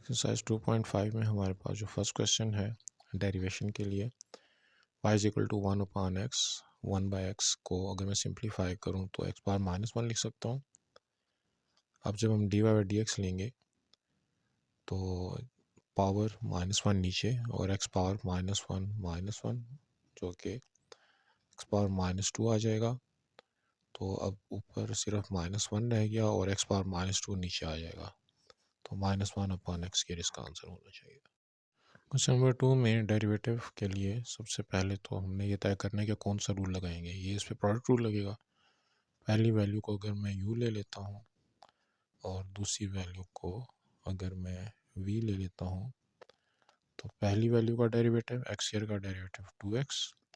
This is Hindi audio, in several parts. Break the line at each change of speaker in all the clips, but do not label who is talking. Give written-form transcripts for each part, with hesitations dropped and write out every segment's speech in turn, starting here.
एक्सरसाइज 2.5 में हमारे पास जो फर्स्ट क्वेश्चन है डेरिवेशन के लिए y is equal to 1 upon x 1/x को अगर मैं सिंप्लीफाई करूं तो x पावर -1 लिख सकता हूं। अब जब हम dy/dx लेंगे तो पावर -1 नीचे और x पावर -1 जो कि x पावर -2 आ जाएगा। तो अब ऊपर सिर्फ -1 रह गया और x पावर -2 नीचे आ जाएगा। तो -1 अपान एक्स इसका आंसर होना चाहिए। क्वेश्चन नंबर 2 में डेरिवेटिव के लिए सबसे पहले तो हमने ये तय करना है कि कौन सा रूल लगाएंगे। ये इस पे प्रोडक्ट रूल लगेगा। पहली वैल्यू को अगर मैं u ले लेता हूँ और दूसरी वैल्यू को अगर मैं v ले लेता हूँ तो पहली वैल्यू का डेरिवेटिव x² का डेरिवेटिव 2x,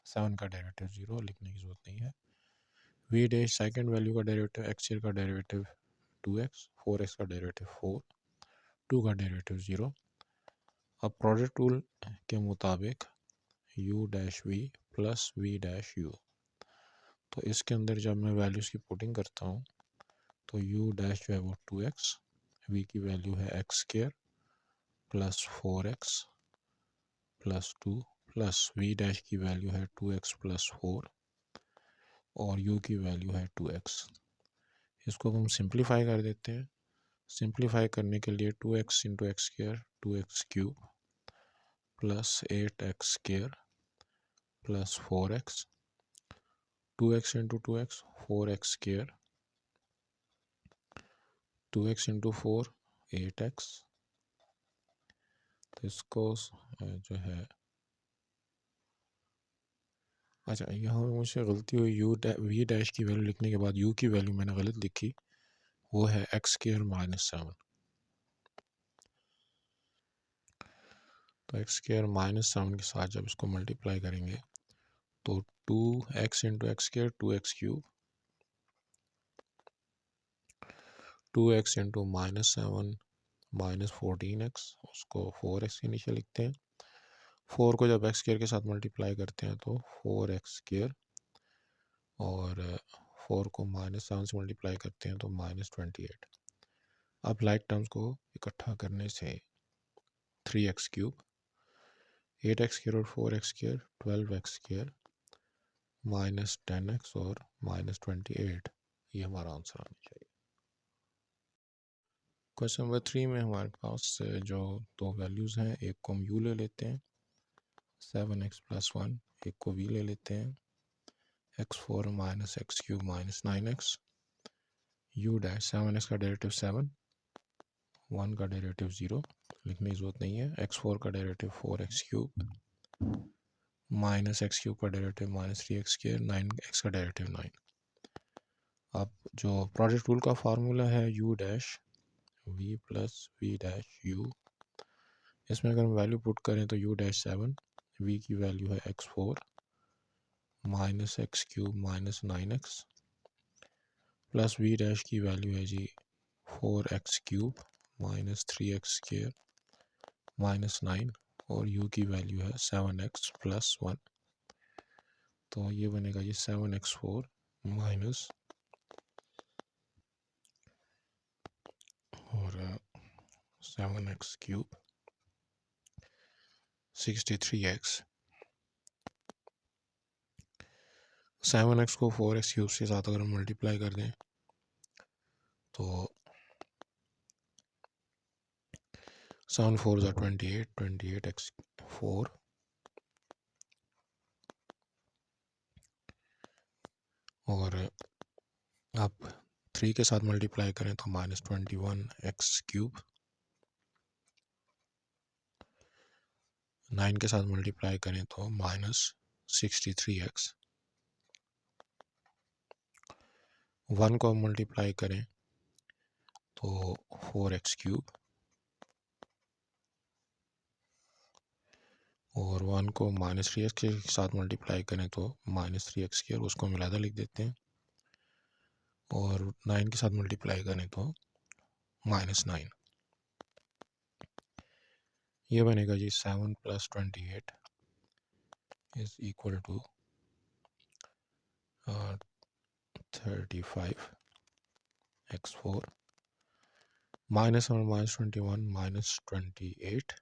7 का डेरिवेटिव 0 लिखने की ज़रूरत नहीं है। v डैश सेकेंड वैल्यू का डेरिवेटिव x² का डेरिवेटिव 2x, 4x का डेरिवेटिव 4, 2 का डेरिवेटिव 0। अब प्रोडक्ट रूल के मुताबिक u dash v plus v dash u, तो इसके अंदर जब मैं वैल्यूज़ की पुटिंग करता हूँ तो u डैश जो है वो 2x, v की वैल्यू है x² plus 4x plus 2 plus v dash की वैल्यू है 2x प्लस 4 और u की वैल्यू है 2x। इसको हम सिंप्लीफाई कर देते हैं। सिंप्लीफाई करने के लिए 2x into x² 2x³ plus 8x² plus 4x, 2x into 2x 4x², 2x into 4 8x। तो इसको जो है, अच्छा यहाँ मुझसे गलती हुई, v डैश की वैल्यू लिखने के बाद u की वैल्यू मैंने गलत लिखी, वो है x² -7। तो x² -7 के साथ जब इसको मल्टीप्लाई करेंगे तो 2x into x² 2x³ 2x into -7 -14x, उसको 4x के नीचे लिखते हैं। 4 को जब x² के साथ मल्टीप्लाई करते हैं तो 4x² और 4 को -7 से मल्टीप्लाई करते हैं तो -28। अब लाइक टर्म्स को इकट्ठा करने से 3x³ 8x² और 4x² 12x² -10x और -28, ये हमारा आंसर आना चाहिए। क्वेश्चन नंबर 3 में हमारे पास जो दो वैल्यूज़ हैं, एक को हम u ले लेते हैं 7x प्लस 1, एक को v ले लेते हैं x4 -x³ -9x। u dash 7x का डेरिवेटिव 7, 1 का डेरिवेटिव 0 लिखने की ज़रूरत नहीं है। x4 का डेरिवेटिव 4x³ -x³ का डेरिवेटिव -3x², 9x का डेरिवेटिव 9। अब जो प्रोडक्ट रूल का फार्मूला है u dash v plus v dash u, इसमें अगर हम वैल्यू पुट करें तो u डैश 7, v की वैल्यू है x4 -x³ -9x plus v dash की वैल्यू है जी 4x³ -3x² -9 और u की वैल्यू है 7x प्लस 1। तो ये बनेगा जी 7x4 माइनस और 7x³ 63x। 7x को 4x³ के साथ अगर हम मल्टीप्लाई कर दें तो 7 4 ज़ा 28, 28x4 और आप 3 के साथ मल्टीप्लाई करें तो -21x³, 9 के साथ मल्टीप्लाई करें तो -63x, 1 को मल्टीप्लाई करें तो 4x³ और 1 को -3x के साथ मल्टीप्लाई करें तो -3x², उसको हम अलग लिख देते हैं और 9 के साथ मल्टीप्लाई करें तो -9। ये बनेगा जी 7 + 28 इज इक्वल टू 35x4 -7 -21 -28,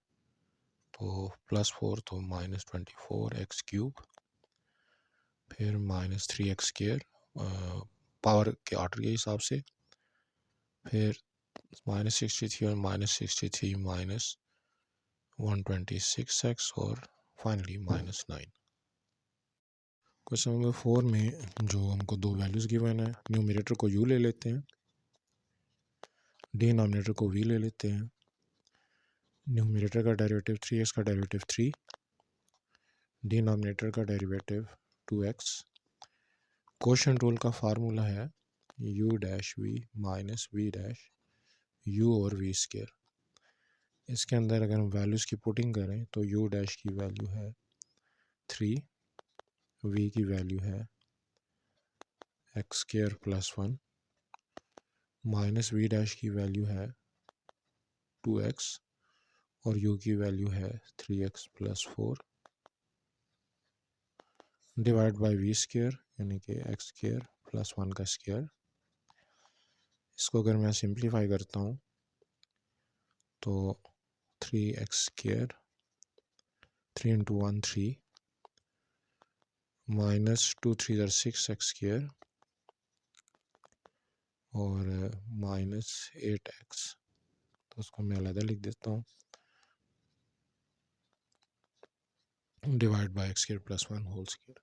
तो +4 तो -24 x क्यूब, फिर -3x², पावर के ऑर्डर के हिसाब से, फिर -63 और -63 -126x, और फाइनली -9। क्वेश्चन नंबर 4 में जो हमको दो वैल्यूज़ गिवन है, न्यूमरेटर को u ले लेते हैं, डिनोमिनेटर को v ले लेते हैं। न्यूमरेटर का डेरिवेटिव 3x का डेरिवेटिव 3, डिनोमिनेटर का डेरिवेटिव 2x। कोशेंट रूल का फार्मूला है u dash v minus v dash u और v स्क्वायर। इसके अंदर अगर हम वैल्यूज़ की पुटिंग करें तो u डैश की वैल्यू है 3, v की वैल्यू है x² + 1, माइनस v डैश की वैल्यू है 2x, और u की वैल्यू है 3x + 4, डिवाइड बाई v² यानी कि x² + 1 का स्क्वायर। इसको अगर मैं सिंप्लीफाई करता हूँ तो 3x², 3 × 1 3, -2 3 6x², और -8x, तो उसको मैं अलग लिख देता हूँ, divide by x² + 1 whole square.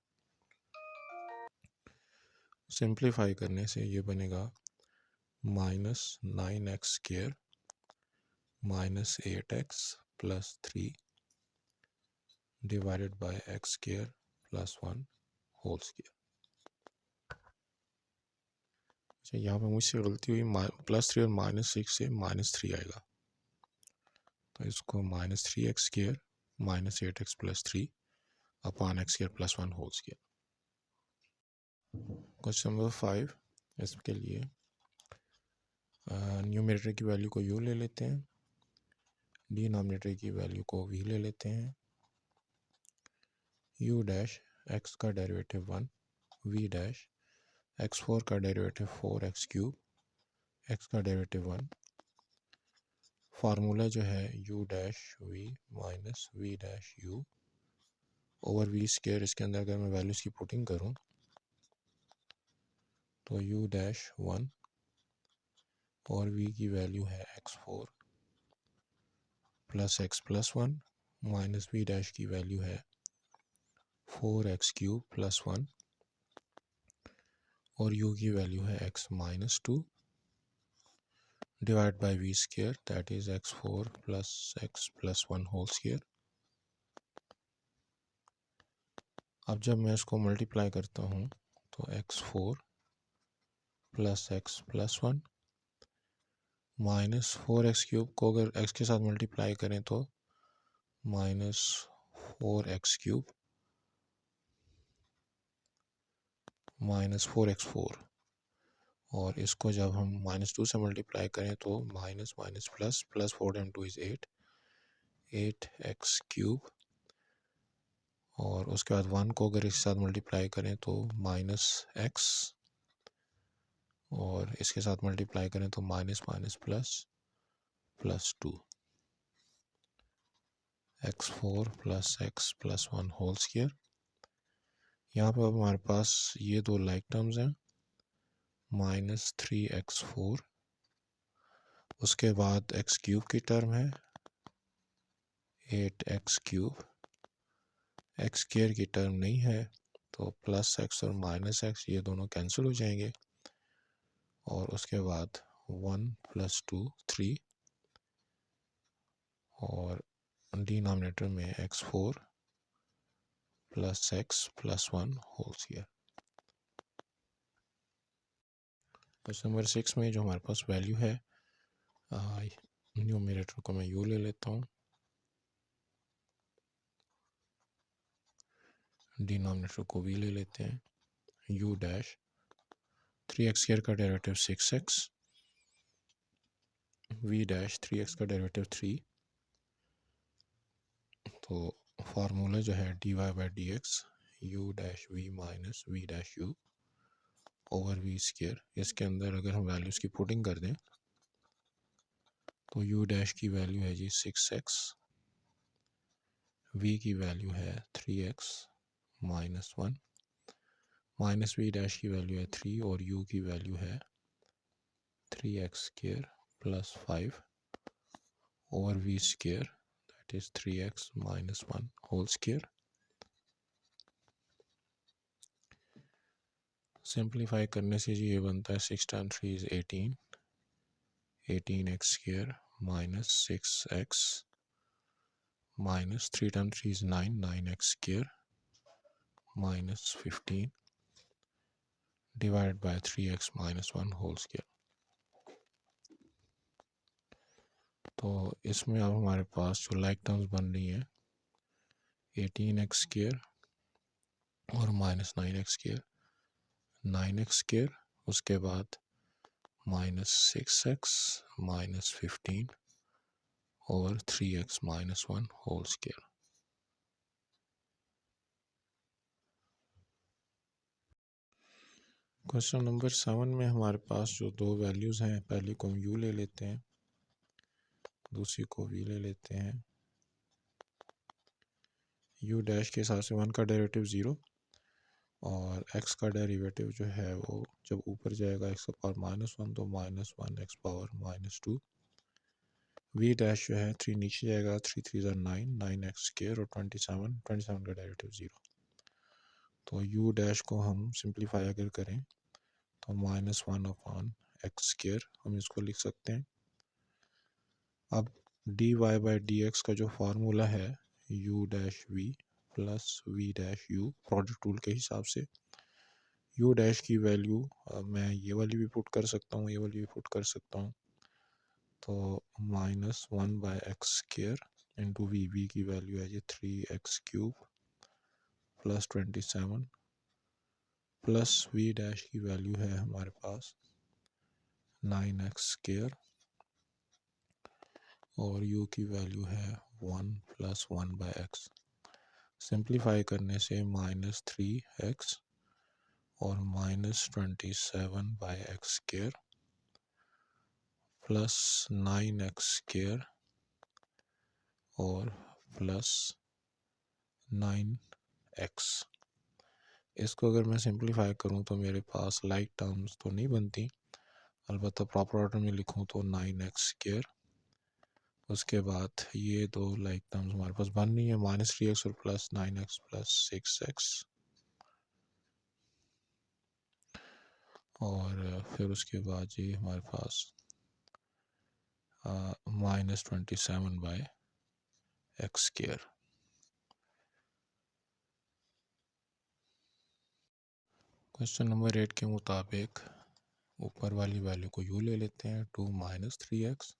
Simplify करने से ये बनेगा -9x² -8x + 3 divided by x² + 1 whole square. अच्छा, यहाँ पे मुझसे गलती हुई, +3 और -6 से -3 आएगा, तो इसको -3x² -8x + 3 upon x² + 1 whole square. Question number 5, इसके लिए न्यूमरेटर की वैल्यू को u ले लेते हैं, डिनोमिनेटर की वैल्यू को v ले लेते हैं। u डैश x का डेरिवेटिव 1, v डैश x4 का डेरिवेटिव 4x³ x का डेरिवेटिव 1। फार्मूला जो है u dash v minus v dash u over v square. इसके अंदर अगर मैं वैल्यूज़ की पुटिंग करूं तो u डैश 1 और v की वैल्यू है x4 + x + 1, minus v dash की वैल्यू है 4x³ + 1, और u की वैल्यू है x - 2, divide by v square, that is x4 + x + 1 whole square. अब जब मैं इसको मल्टीप्लाई करता हूँ तो x4 + x + 1 -4x³ को अगर x के साथ मल्टीप्लाई करें तो -4x³ -4x4, और इसको जब हम -2 से मल्टीप्लाई करें तो माइनस माइनस प्लस, +4 × 2 = 8, 8x³, और उसके बाद 1 को अगर इसके साथ मल्टीप्लाई करें तो -x, और इसके साथ मल्टीप्लाई करें तो minus minus plus, +2, x4 + x + 1 whole square. यहाँ पर अब हमारे पास ये दो लाइक टर्म्स हैं, -3x4, उसके बाद x³ की टर्म है 8x³, x² की टर्म नहीं है तो +x और -x ये दोनों कैंसिल हो जाएंगे, और उसके बाद 1 + 2 3, और डिनोमिनेटर में x4 + x + 1 whole square. Question number 6 में जो हमारे पास वैल्यू है, न्यूमरेटर को मैं u ले लेता हूँ, डिनोमिनेटर को v ले लेते हैं। u डैश 3x² का derivative 6x, v dash 3x का डेरिवेटिव 3, तो फार्मूला जो है dy/dx u dash v minus v dash u over v square. इसके अंदर अगर हम वैल्यूज़ की पुटिंग कर दें तो u डैश की वैल्यू है जी 6x, v की वैल्यू है 3x minus 1, minus v dash की वैल्यू है 3 और u की वैल्यू है 3x square plus 5 over v square that is 3x minus 1 whole square. Simplify करने से जी ये बनता है 6 टाइम 3 इज 18, 18x स्क्वायर minus 6x minus 3 time 3 is 9, 9x square minus 15 divide by 3x minus 1 whole square. तो इसमें अब हमारे पास जो लाइक टर्म्स बन रही हैं 18x स्क्वायर और minus 9x square, 9x square उसके बाद minus 6x minus 15 over 3x minus 1 whole square. Question number 7 में हमारे पास जो दो वैल्यूज़ हैं, पहली को हम u ले लेते हैं, दूसरी को v ले लेते हैं। u डैश के हिसाब से 1 का डेरिवेटिव 0 और x का डेरिवेटिव जो है वो जब ऊपर जाएगा x का पावर माइनस 1 तो minus 1 x power minus 2। v dash जो है 3 नीचे जाएगा, 3 3 ज़ा 9, 9x स्क्वायर और 27, 27 का डेरिवेटिव 0। तो u डैश को हम सिंप्लीफाई अगर करें तो माइनस 1 अपॉन एक्स स्क्वायर हम इसको लिख सकते हैं। अब dy बाई डी एक्स का जो फार्मूला है u dash v plus v dash u product rule के हिसाब से, u डैश की वैल्यू मैं ये वाली भी पुट कर सकता हूँ, ये वाली भी पुट कर सकता हूँ। तो minus 1 by X square into v की वैल्यू है जी 3x cube plus 27 plus v dash की वैल्यू है हमारे पास 9x स्क्वायर और u की वैल्यू है 1 प्लस 1 बाई एक्स। सिंप्लीफाई करने से माइनस 3x और minus 27 by X square plus 9x square और प्लस 9x। इसको अगर मैं सिंप्लीफाई करूं तो मेरे पास लाइक टर्म्स तो नहीं बनती, अलबत्ता प्रॉपर ऑर्डर में लिखूं तो 9x स्क्वायर, उसके बाद ये दो लाइक टर्म्स हमारे पास बन रही है माइनस 3x और प्लस 9x प्लस 6x और फिर उसके बाद ये हमारे पास minus 27 by X square. Question number 8 के मुताबिक ऊपर वाली वैल्यू को u ले लेते हैं 2 माइनस 3x,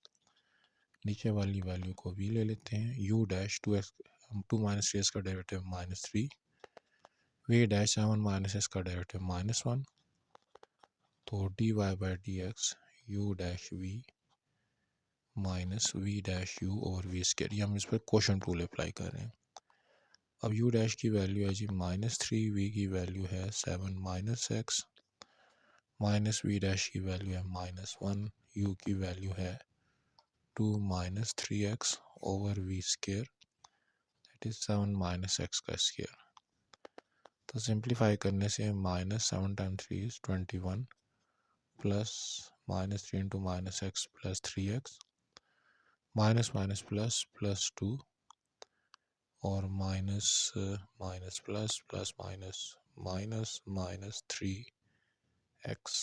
नीचे वाली वैल्यू को v ले लेते हैं u dash 2x 2 minus 3x का derivative minus 3, v dash 7 minus x का डेरिवेटिव माइनस 1। तो dy by d x you dash v minus v dash u और v स्क्वायर, ये हम इस पर क्वोशंट रूल अप्लाई कर रहे हैं। अब u डैश की वैल्यू है जी माइनस 3, v की वैल्यू है 7 minus x, minus v dash की वैल्यू है माइनस 1, u की वैल्यू है 2 minus 3x over v square that is 7 minus x का स्क्वायर। तो सिंप्लीफाई करने से minus 7 time 3 is 21 plus minus 3 into minus x plus 3x minus minus plus plus 2 और minus minus plus plus minus minus minus 3x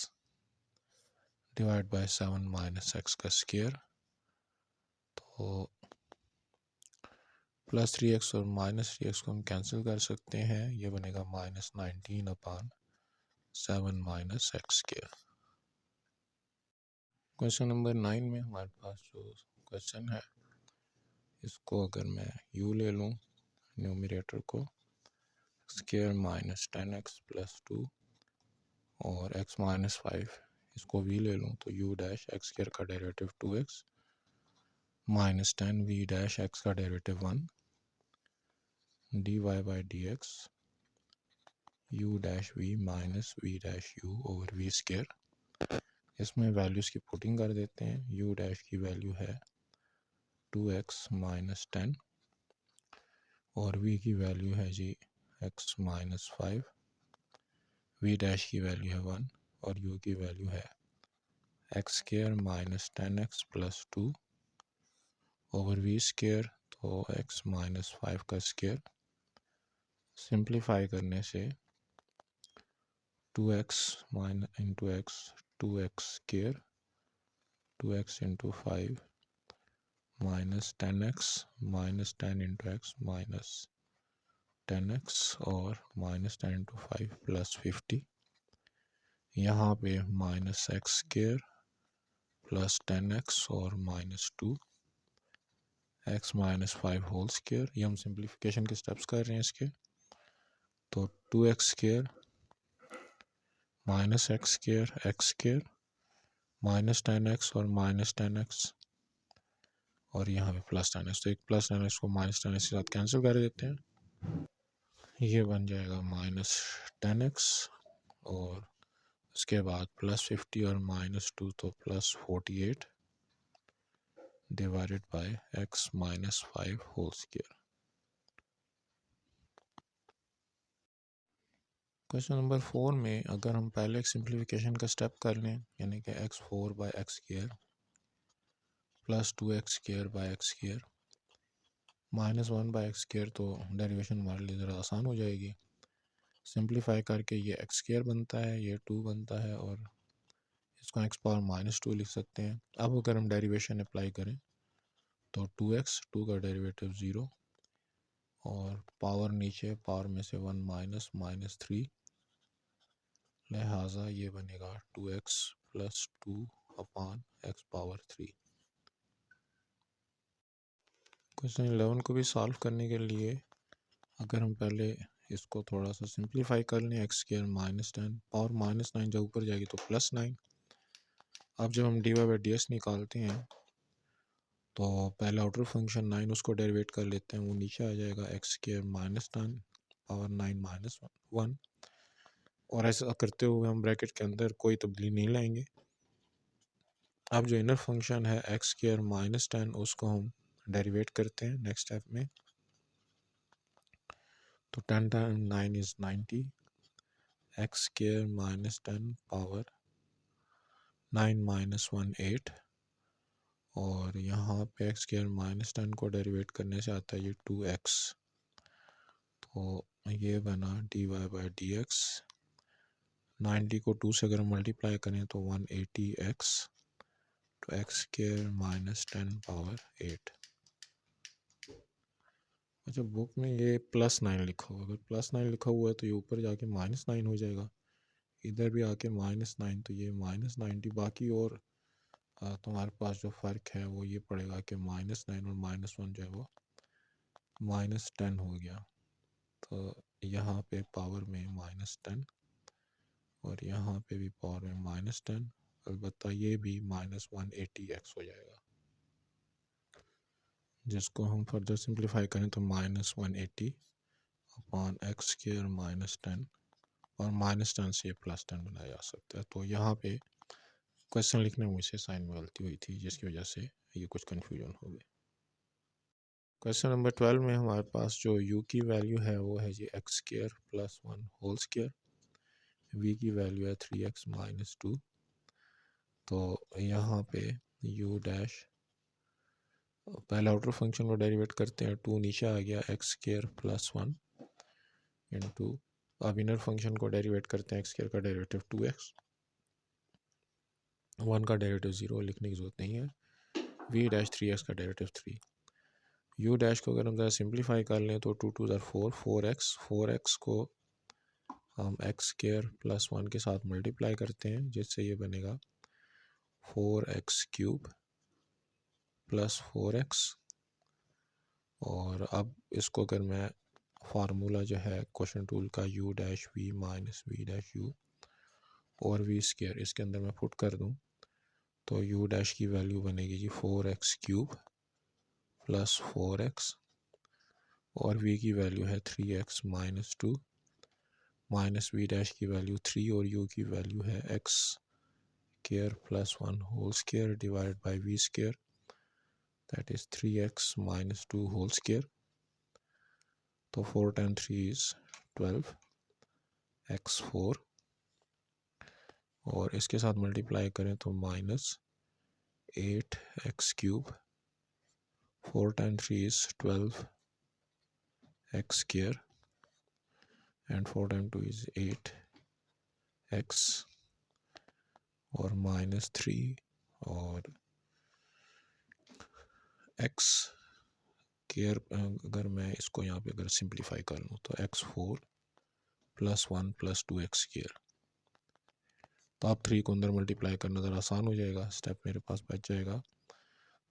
divide by 7 minus x का स्क्वायर। तो प्लस 3x और माइनस 3x को हम कैंसिल कर सकते हैं, ये बनेगा minus 19 upon 7 minus x square. Question number 9 में हमारे पास जो क्वेश्चन है इसको अगर मैं u ले लूँ न्यूमरेटर को स्क्वायर माइनस 10x प्लस 2 और x माइनस 5 इसको v ले लूँ तो u डैश x स्क्वायर का derivative 2x minus 10 v dash x का derivative 1 dy by d x u dash v minus v dash u over v square. इसमें वैल्यूज़ की पुटिंग कर देते हैं। u डैश की वैल्यू है 2x माइनस 10 और v की वैल्यू है जी x माइनस 5, v डैश की वैल्यू है 1 और u की वैल्यू है x square minus 10x plus 2 over v square, तो x माइनस 5 का स्केयर। सिंप्लीफाई करने से 2x minus into x, 2x square, 2x into 5 minus 10x minus 10 into x minus 10x और माइनस 10 इंटू 5 प्लस 50। यहाँ पे minus x square plus 10x और minus 2 x minus 5 whole square. ये हम सिंप्लीफिकेशन के स्टेप्स कर रहे हैं इसके। तो 2x square minus x square minus 10x और माइनस 10x और यहाँ पे प्लस 10x, तो एक प्लस 10x को माइनस 10x के साथ कैंसिल कर देते हैं। ये बन जाएगा माइनस 10x और उसके बाद प्लस 50 और माइनस 2, तो plus 48 divided by x minus 5 whole square. Question number 4 में अगर हम पहले एक सिंप्लीफिकेशन का स्टेप कर लें, यानी कि x4 by x square plus 2x square by x square minus 1 by x square, तो डेरिवेशन हमारे लिए ज़रा आसान हो जाएगी। सिंप्लीफाई करके ये एक्स स्केयर बनता है, ये 2 बनता है और इसको एक्स पावर माइनस 2 लिख सकते हैं। अब अगर हम डेरिवेशन अप्लाई करें तो 2x, 2 का डेरिवेटिव 0 और पावर नीचे, पावर में से 1 माइनस माइनस 3, लिहाजा ये बनेगा 2x प्लस 2 अपान एक्स पावर 3। क्वेश्चन 11 को भी सॉल्व करने के लिए अगर हम पहले इसको थोड़ा सा सिंप्लीफाई कर लें, x square minus 10 power minus 9 जब ऊपर जाएगी तो प्लस 9। अब जब हम d y by d s निकालते हैं तो पहले आउटर फंक्शन 9 उसको डेरिवेट कर लेते हैं, वो नीचे आ जाएगा x square minus 10 power 9 minus 1 और ऐसा करते हुए हम ब्रैकेट के अंदर कोई तब्दीली नहीं लाएंगे। अब जो इनर फंक्शन है एक्स स्क्वायर माइनस 10 उसको हम डेरिवेट करते हैं नेक्स्ट स्टेप में। तो 10 time 9 is 90, x square minus 10 power 9 minus 1 8 और यहाँ पे एक्स स्क्वायर माइनस 10 को डेरिवेट करने से आता है ये 2x, तो ये बना d y by d x. 90 को 2 से अगर मल्टीप्लाई करें तो 180x, तो एक्स स्क्वायर माइनस 10 पावर 8। अच्छा, बुक में ये प्लस 9 लिखा हुआ, अगर प्लस 9 लिखा हुआ है तो ये ऊपर जाके माइनस 9 हो जाएगा, इधर भी आके माइनस 9, तो ये माइनस 90। बाकी और तुम्हारे पास जो फ़र्क है वो ये पड़ेगा कि माइनस 9 और माइनस 1 जो है वो माइनस 10 हो गया, तो यहाँ पे पावर में माइनस 10 और यहाँ पे भी पावर में माइनस 10, अलबत्ता ये भी माइनस 180x हो जाएगा, जिसको हम फर्दर सिंप्लीफाई करें तो minus 180 upon x square minus 10 और माइनस 10 से प्लस 10 बनाया जा सकता है। तो यहाँ पे क्वेश्चन लिखने में मुझसे साइन में गलती हुई थी, जिसकी वजह से ये कुछ कन्फ्यूजन हो गई। क्वेश्चन नंबर 12 में हमारे पास जो u की वैल्यू है वो है जी x square plus 1 whole square, v की वैल्यू है 3x माइनस 2। तो यहाँ पे u डैश, पहले आउटर फंक्शन को डेरिवेट करते हैं, 2 नीचे आ गया, एक्स स्क्वायर प्लस 1 इंटू, अब इनर फंक्शन को डेरिवेट करते हैं, एक्स स्क्वायर का डेरिवेटिव 2x, 1 का डेरिवेटिव 0 लिखने की जरूरत नहीं है, v डैश 3x का डेरिवेटिव 3। u डैश को अगर हम ज़रा सिंप्लीफाई कर लें तो 2 2 4 4x को हम एक्स स्क्वायर प्लस 1 के साथ मल्टीप्लाई करते हैं, जिससे ये बनेगा 4x क्यूब प्लस 4x। और अब इसको अगर मैं फार्मूला जो है क्वेश्चन टूल का u dash v minus v dash u और v स्क्वायर इसके अंदर मैं पुट कर दूं, तो u डैश की वैल्यू बनेगी जी 4x क्यूब प्लस 4x और v की वैल्यू है 3x minus 2 minus v dash की वैल्यू 3 और u की वैल्यू है x square plus 1 whole square divided by v square. That is 3x minus 2 whole square. तो 4 टाइम 3 इज़ 12 x4 और इसके साथ मल्टीप्लाई करें तो minus 8x3। 4 time 3 is 12 x square and 4 time 2 is 8x और माइनस 3 और x केयर। अगर मैं इसको यहाँ पे अगर सिंप्लीफाई कर लूँ तो x4 plus 1 plus 2x care. तो आप 3 को अंदर मल्टीप्लाई करना ज़रा आसान हो जाएगा, स्टेप मेरे पास बच जाएगा।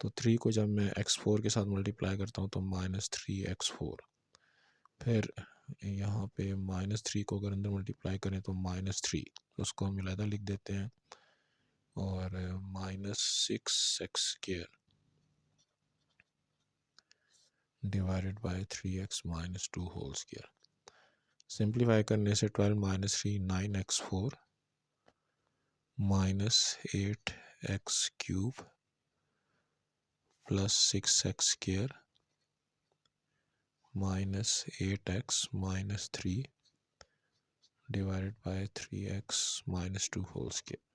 तो 3 को जब मैं x4 के साथ मल्टीप्लाई करता हूँ तो माइनस 3x4। फिर यहाँ पे माइनस 3 को अगर अंदर मल्टीप्लाई करें तो माइनस 3, उसको हम अलग लिख देते हैं और minus 6x square divided by 3x minus 2 whole square. Simplify करने से 12 minus 3 9x4 minus 8x³ plus 6x square minus 8x minus 3 divided by 3x minus 2 whole square.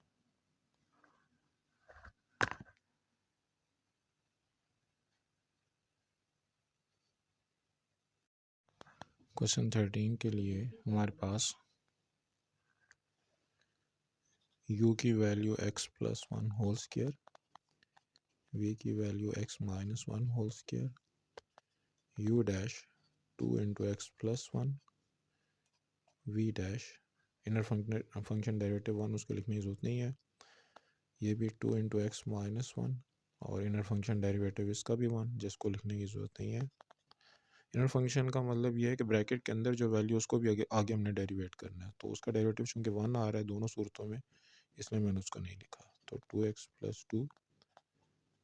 Question 13 के लिए हमारे पास u की value x plus 1 whole square, v की value x minus 1 whole square, u dash 2 into x plus 1, v dash inner function derivative 1 उसको लिखने की जरूरत नहीं है, ये भी 2 इंटू एक्स माइनस 1 और इनर फंक्शन डेरिवेटिव इसका भी 1 जिसको लिखने की ज़रूरत नहीं है। इनर फंक्शन का मतलब ये है कि ब्रैकेट के अंदर जो वैल्यू उसको भी आगे हमने डेरिवेट करना है, तो उसका डेरिवेटिव चूँकि 1 आ रहा है दोनों सूरतों में, इसलिए मैंने उसको नहीं लिखा। तो 2x प्लस 2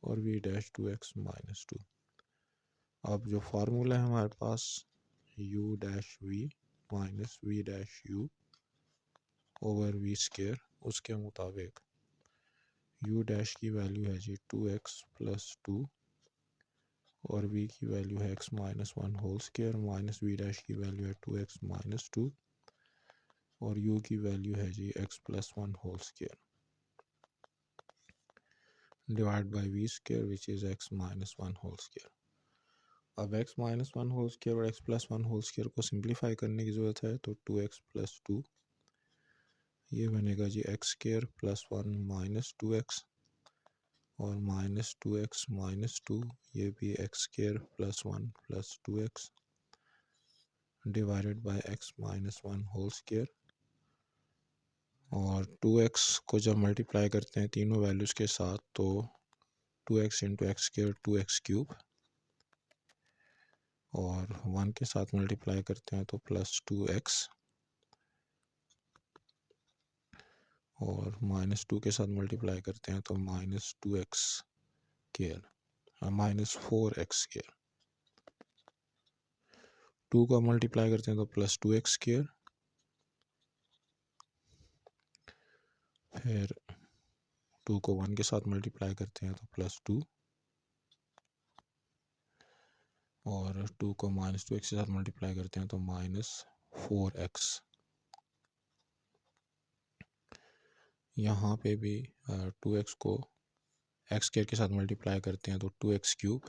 और v डैश 2x माइनस 2। अब जो फार्मूला है हमारे पास u dash v minus v dash u over v square, उसके मुताबिक u डैश की वैल्यू है जी 2x प्लस 2 और v की वैल्यू है x minus 1 whole square minus v dash की वैल्यू है 2x माइनस 2 और u की वैल्यू है जी x plus 1 whole square divide by v square which is x minus 1 whole square. अब x माइनस 1 होल स्क्वायर और x प्लस 1 होल स्क्वायर को सिंप्लीफाई करने की ज़रूरत है, तो 2x प्लस 2 ये बनेगा जी x square plus 1 minus 2x और माइनस 2x माइनस 2 ये भी x square plus 1 plus 2x divided by x minus 1 whole square. और 2x को जब मल्टीप्लाई करते हैं तीनों वैल्यूज़ के साथ तो 2x into x square 2x³ और 1 के साथ मल्टीप्लाई करते हैं तो प्लस 2x और माइनस 2 के साथ मल्टीप्लाई करते हैं तो minus 2x square minus 4x square. 2 को मल्टीप्लाई करते हैं तो प्लस 2x स्क्वायर, फिर 2 को 1 के साथ मल्टीप्लाई करते हैं तो प्लस 2 और 2 को माइनस 2x के साथ मल्टीप्लाई करते हैं तो माइनस 4x। यहाँ पे भी 2x को x स्क्वायर के साथ मल्टीप्लाई करते हैं तो 2x³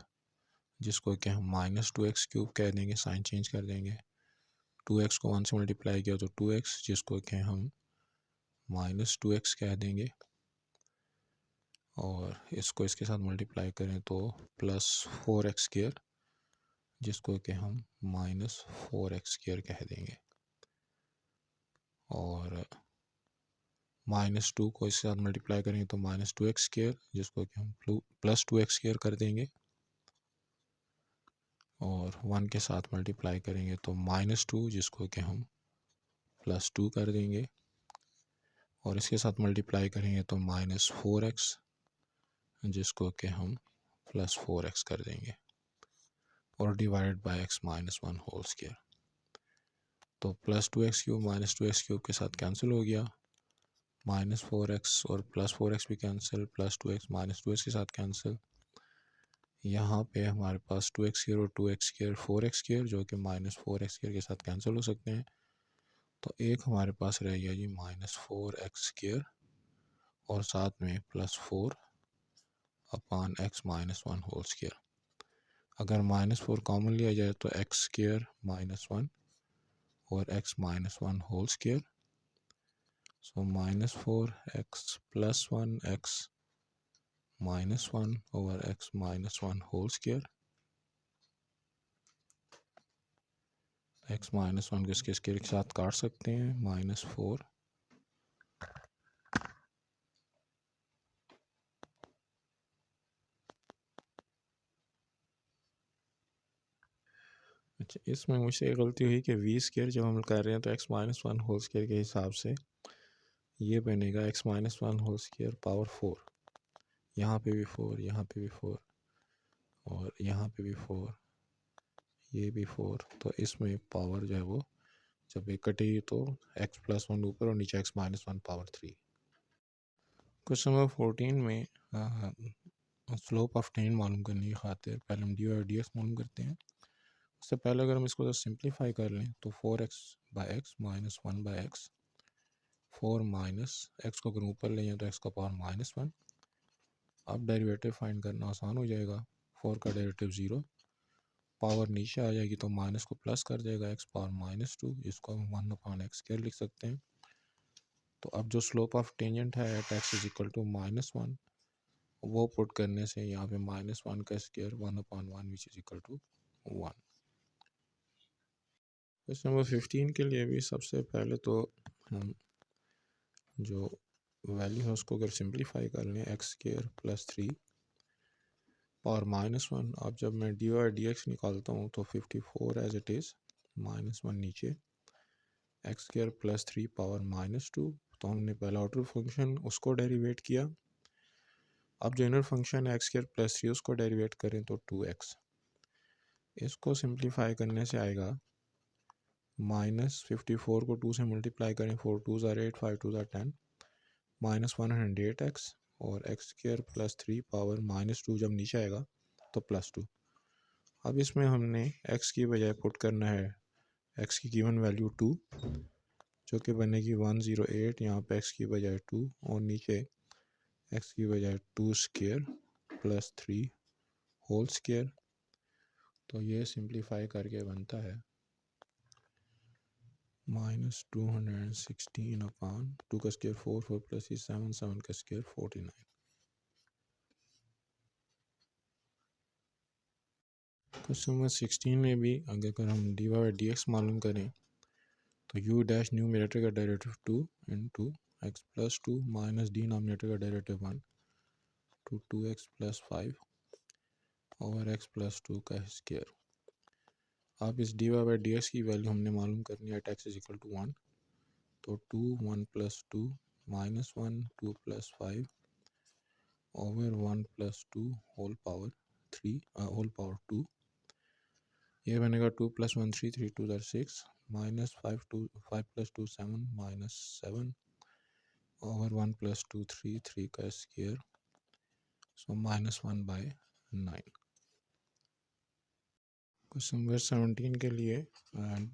जिसको कि हम माइनस 2x³ कह देंगे, साइन चेंज कर देंगे। 2x को 1 से मल्टीप्लाई किया तो 2x जिसको कि हम माइनस 2x कह देंगे और इसको इसके साथ मल्टीप्लाई करें तो प्लस 4x स्क्वायर जिसको कि हम माइनस 4x स्क्वायर कह देंगे और माइनस 2 को इसके साथ मल्टीप्लाई करेंगे तो माइनस 2x स्क्वायर जिसको कि हम प्लस 2x स्क्वायर कर देंगे और 1 के साथ मल्टीप्लाई करेंगे तो माइनस 2 जिसको कि हम प्लस 2 कर देंगे और इसके साथ मल्टीप्लाई करेंगे तो माइनस 4x जिसको कि हम प्लस 4x कर देंगे और divided by x minus 1 whole square. तो प्लस 2x³ माइनस 2x³ के साथ कैंसिल हो गया, माइनस 4x और प्लस 4x भी cancel, plus 2x minus 2x के साथ कैंसिल, यहाँ पे हमारे पास 2x² और 2x², 4x², जो कि -4x² के साथ कैंसिल हो सकते हैं। तो एक हमारे पास रह गया जी -4x² और साथ में +4 अपान x-1 होल स्क्वायर। अगर -4 कॉमन लिया जाए तो x² -1 और x-1 whole square. So -4x + 1 x-1 over x-1 whole square. x-1 को इसके स्क्वायर के साथ काट सकते हैं, -4 अच्छा, इसमें मुझसे एक गलती हुई कि v² जब हम कर रहे हैं तो x-1 होल स्क्वायर के हिसाब से ये बनेगा x-1 होल स्क्वायर पावर 4। यहाँ पे भी 4, यहाँ पे भी 4 और यहाँ पे भी 4, ये भी 4। तो इसमें पावर जो है वो जब इकट्ठी तो x+1 ऊपर और नीचे x-1 पावर 3। क्वेश्चन नंबर 14 में स्लोप ऑफ टेन मालूम करने की खातिर पहले हम डी और डी एक्स मालूम करते हैं। उससे पहले अगर हम इसको सिंप्लीफाई कर लें तो 4x/x - 1/x, 4 माइनस एक्स को अगर ऊपर ले जाए तो x का पावर -1। अब डेरिवेटिव फाइंड करना आसान हो जाएगा। 4 का डेरिवेटिव 0, पावर नीचे आ जाएगी तो माइनस को प्लस कर देगा, x पावर -2। इसको हम 1/x² लिख सकते हैं। तो अब जो स्लोप ऑफ टेंजेंट है एट x = -1, वो पुट करने से यहाँ पे -1 का square 1/1 which is equal to 1। Question number 15 के लिए भी सबसे पहले तो हम जो वैल्यू है उसको अगर सिंप्लीफाई कर लें, x² + 3 पावर -1। अब जब मैं डी और डी एक्स निकालता हूँ तो 54 एज इट इज़, -1 नीचे, x² + 3 पावर -2। तो हमने पहला ऑर्डर फंक्शन उसको डेरिवेट किया। अब जो इनर फंक्शन है x² + 3 उसको डेरिवेट करें तो 2x। इसको सिंप्लीफाई करने से आएगा -54 को 2 से मल्टीप्लाई करें, 4 2s are 8, 5 2s are 10, -108x और x² + 3 पावर -2 जब नीचे आएगा तो +2। अब इसमें हमने x की बजाय पुट करना है x की गिवन वैल्यू 2, जो कि बनेगी 108, यहाँ पे x की बजाय 2 और नीचे x की बजाय 2² + 3 होल स्क्वायर। तो ये सिंप्लीफाई करके बनता है -216 अपान 2 का स्क्वायर 4, 4 + 3 7, 7 का स्क्वायर 49। क्वेश्चन नंबर 16 में भी अगर हम डी वाई डी एक्स मालूम करें तो u डैश न्यूमरेटर का derivative 2 into x + 2 minus denominator का derivative 1 to 2x + 5 over x + 2 का स्क्वायर। अब इस डी वाई डी एक्स की वैल्यू हमने मालूम करनी है एट x = 1। तो 2 1 + 2 -1 2 + 5 over 1 + 2 whole power 3 whole power 2। ये बनेगा 2 + 1 3, 3 2 are 6, -5 + 2 7 -7 ओवर 1 + 2 3, 3 का स्क्वायर, सो -1/9। क्वेश्चन नंबर 17 के लिए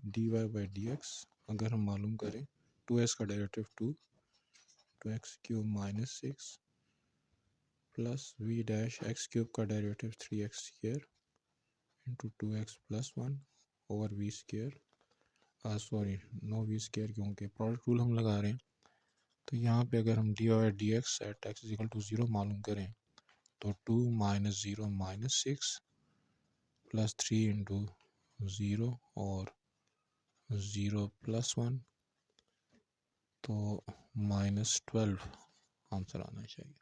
d y by d x अगर हम मालूम करें 2x का derivative 2, 2x³ - 6 plus v dash x³ का derivative 3x² into 2x + 1 over v², sorry no v², क्योंकि प्रोडक्ट रूल हम लगा रहे हैं। तो यहाँ पे अगर हम d y d x at x = 0 मालूम करें तो 2 - 0 - 6 + 3 इंटू 0 और 0 + 1, तो -12 आंसर आना चाहिए।